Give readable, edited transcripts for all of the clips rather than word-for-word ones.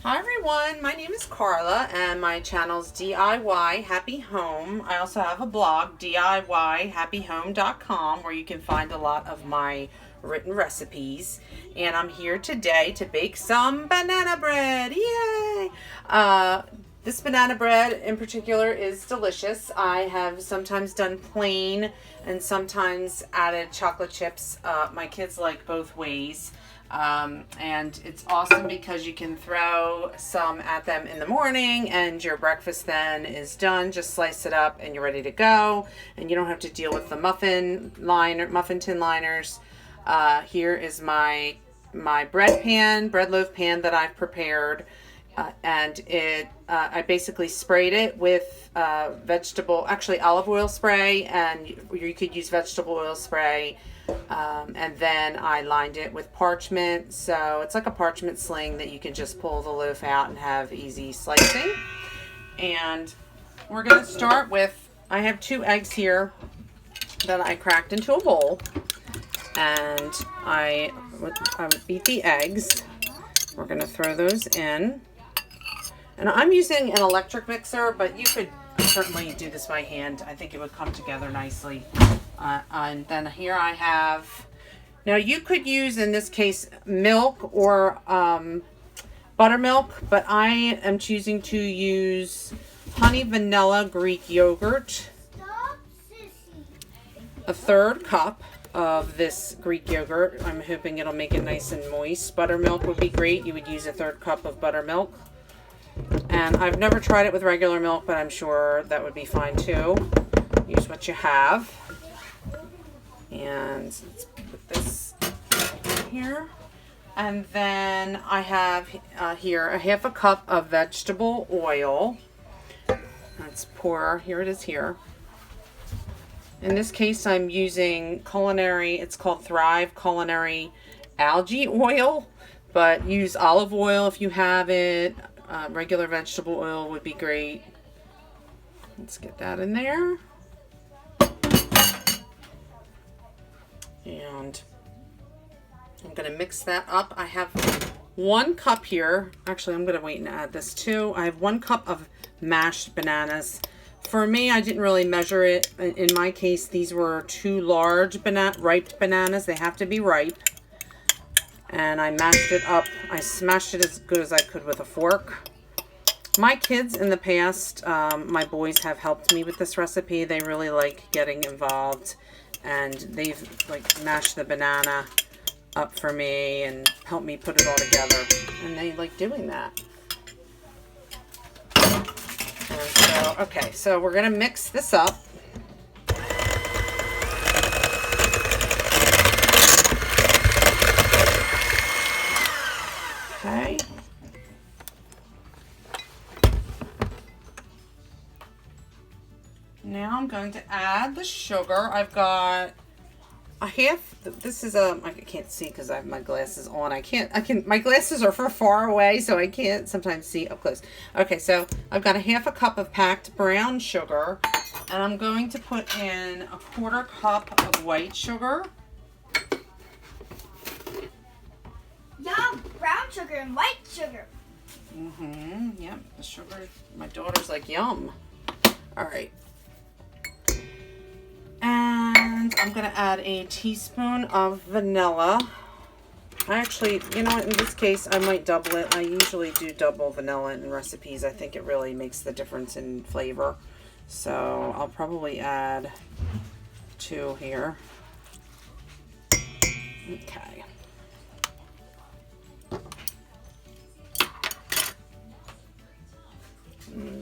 Hi everyone, my name is Carla and my channel's DIY Happy Home. I also have a blog, DIYHappyHome.com, where you can find a lot of my written recipes. And I'm here today to bake some banana bread. Yay! This banana bread in particular is delicious. I have sometimes done plain and sometimes added chocolate chips. My kids like both ways. And it's awesome because you can throw some at them in the morning and your breakfast then is done. Just slice it up and you're ready to go, and you don't have to deal with the muffin tin liners. Here is my bread loaf pan that I've prepared, and I basically sprayed it with olive oil spray, and you could use vegetable oil spray. And then I lined it with parchment, so it's like a parchment sling that you can just pull the loaf out and have easy slicing. And we're going to start with, I have 2 eggs here that I cracked into a bowl, and I beat the eggs. We're going to throw those in, and I'm using an electric mixer, but you could certainly do this by hand. I think it would come together nicely. And then here I have, now you could use in this case milk or buttermilk, but I am choosing to use honey vanilla Greek yogurt. A 1/3 cup of this Greek yogurt. I'm hoping it'll make it nice and moist. Buttermilk would be great. You would use a 1/3 cup of buttermilk. And I've never tried it with regular milk, but I'm sure that would be fine too. Use what you have. And let's put this here. And then I have here a 1/2 cup of vegetable oil. Let's pour, here it is here. In this case, I'm using it's called Thrive Culinary Algae Oil, but use olive oil if you have it. Regular vegetable oil would be great. Let's get that in there. And I'm going to mix that up. I have 1 cup here. Actually, I'm going to wait and add this too. I have 1 cup of mashed bananas. For me, I didn't really measure it. In my case, these were 2 large ripe bananas. They have to be ripe. And I mashed it up. I smashed it as good as I could with a fork. My kids in the past, my boys have helped me with this recipe. They really like getting involved, and they've like mashed the banana up for me and helped me put it all together, and they like doing that. And so, okay, so we're gonna mix this up. Okay. Now I'm going to add the sugar. I've got a 1/2. This is I can't see because I have my glasses on. My glasses are far away, so I can't sometimes see up close. Okay, so I've got a 1/2 cup of packed brown sugar, and I'm going to put in a 1/4 cup of white sugar. Yum! Brown sugar and white sugar. Yep, the sugar. My daughter's like, yum. All right. And I'm going to add a teaspoon of vanilla. I actually, you know what, in this case, I might double it. I usually do double vanilla in recipes. I think it really makes the difference in flavor. So I'll probably add 2 here. Okay.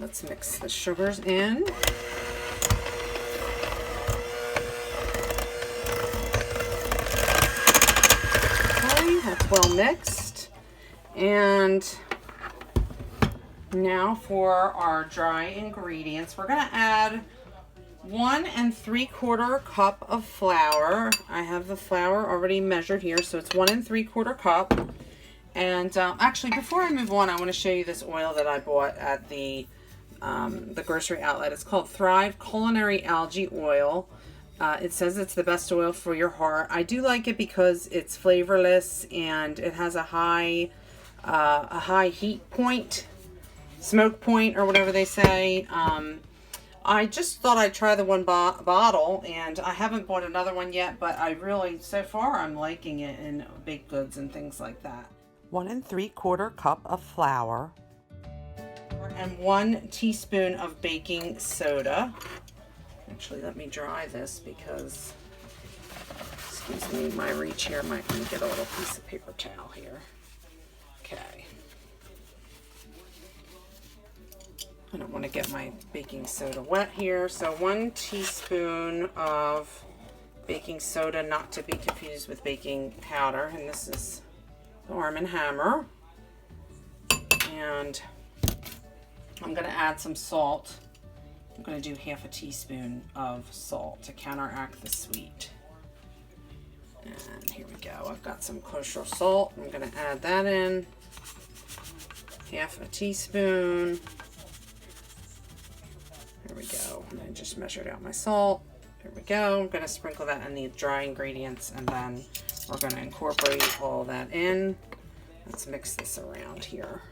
Let's mix the sugars in. That's well mixed. And now for our dry ingredients, we're going to add 1 3/4 cup of flour. I have the flour already measured here, so it's 1 3/4 cup. And actually, before I move on, I want to show you this oil that I bought at the grocery outlet. It's called Thrive Culinary Algae Oil. It says it's the best oil for your heart. I do like it because it's flavorless and it has a high a high heat point, smoke point, or whatever they say. I just thought I'd try the one bottle, and I haven't bought another one yet, but I really, so far, I'm liking it in baked goods and things like that. 1 3/4 cup of flour and 1 teaspoon of baking soda. Actually, let me dry this because, excuse me, my reach here might get a little piece of paper towel here. Okay. I don't want to get my baking soda wet here. So 1 teaspoon of baking soda, not to be confused with baking powder. And this is the Arm & Hammer. And I'm going to add some salt. I'm going to do half a teaspoon of salt to counteract the sweet. And here we go. I've got some kosher salt. I'm going to add that in. Half a teaspoon. There we go. And I just measured out my salt. There we go. I'm going to sprinkle that in the dry ingredients, and then we're going to incorporate all that in. Let's mix this around here.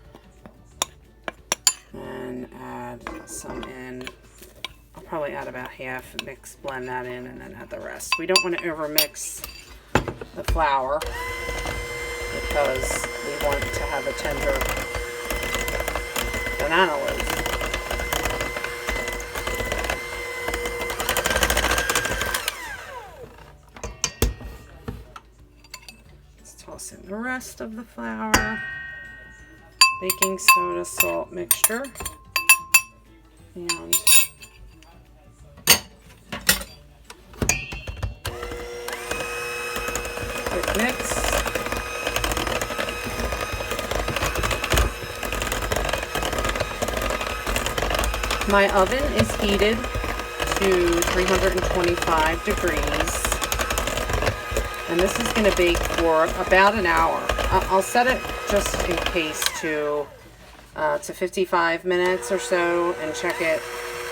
And add some in. I'll probably add about half, blend that in, and then add the rest. We don't want to over mix the flour because we want to have a tender banana loaf. Toss in the rest of the flour, baking soda, salt mixture, and quick mix. My oven is heated to 325 degrees. And this is going to bake for about an hour. I'll set it just in case to 55 minutes or so, and check it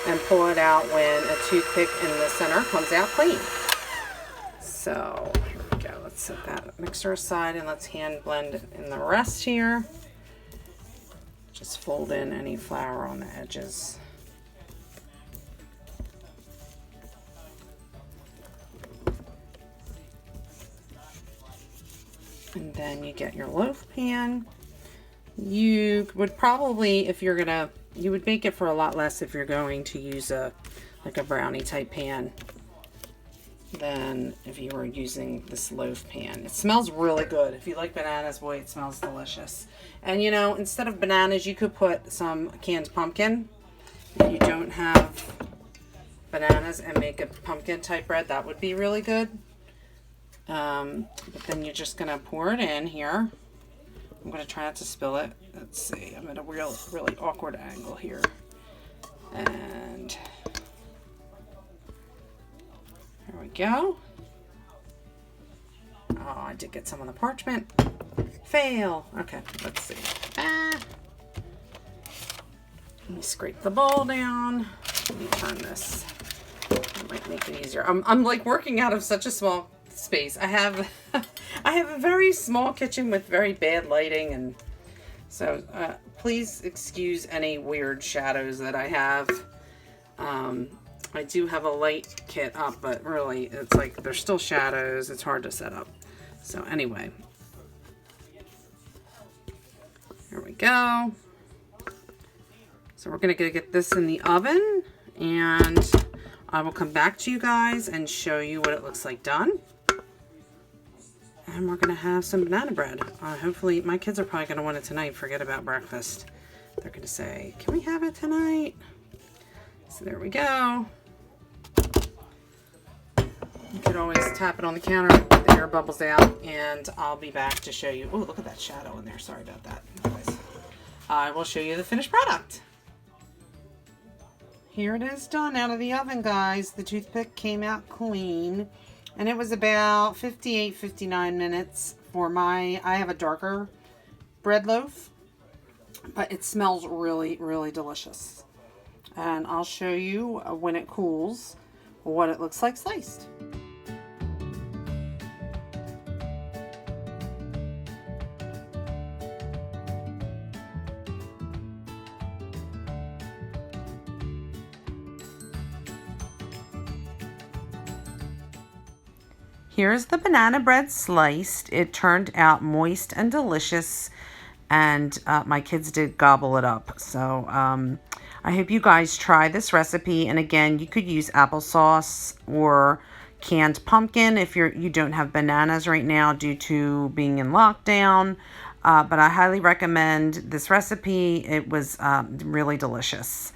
and pull it out when a toothpick in the center comes out clean. So here we go. Let's set that mixer aside and let's hand blend in the rest here. Just fold in any flour on the edges. And then you get your loaf pan. You would probably, if you're gonna, you would bake it for a lot less if you're going to use like a brownie type pan than if you were using this loaf pan. It smells really good. If you like bananas, boy, it smells delicious. And you know, instead of bananas, you could put some canned pumpkin. If you don't have bananas, and make a pumpkin type bread, that would be really good. But then you're just gonna pour it in here. I'm gonna try not to spill it. Let's see, I'm at a really awkward angle here. And there we go. Oh, I did get some on the parchment. Fail. Okay, let's see. Let me scrape the bowl down. Let me turn this. That might make it easier. I'm like working out of such a small space. I have a very small kitchen with very bad lighting, and so please excuse any weird shadows that I have. I do have a light kit up, but really it's like there's still shadows. It's hard to set up. So anyway, here we go. So we're gonna get this in the oven, and I will come back to you guys and show you what it looks like done. And we're going to have some banana bread. Hopefully, my kids are probably going to want it tonight. Forget about breakfast. They're going to say, can we have it tonight? So there we go. You could always tap it on the counter. The air bubbles out. And I'll be back to show you. Oh, look at that shadow in there. Sorry about that, guys. I will show you the finished product. Here it is done out of the oven, guys. The toothpick came out clean. And it was about 58, 59 minutes for I have a darker bread loaf, but it smells really, really delicious. And I'll show you when it cools what it looks like sliced. here's the banana bread sliced. It turned out moist and delicious, and my kids did gobble it up. So I hope you guys try this recipe. And again, you could use applesauce or canned pumpkin if you don't have bananas right now due to being in lockdown. But I highly recommend this recipe. It was really delicious.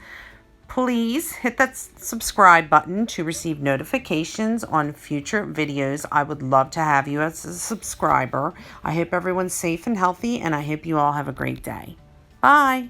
Please hit that subscribe button to receive notifications on future videos. I would love to have you as a subscriber. I hope everyone's safe and healthy, and I hope you all have a great day. Bye.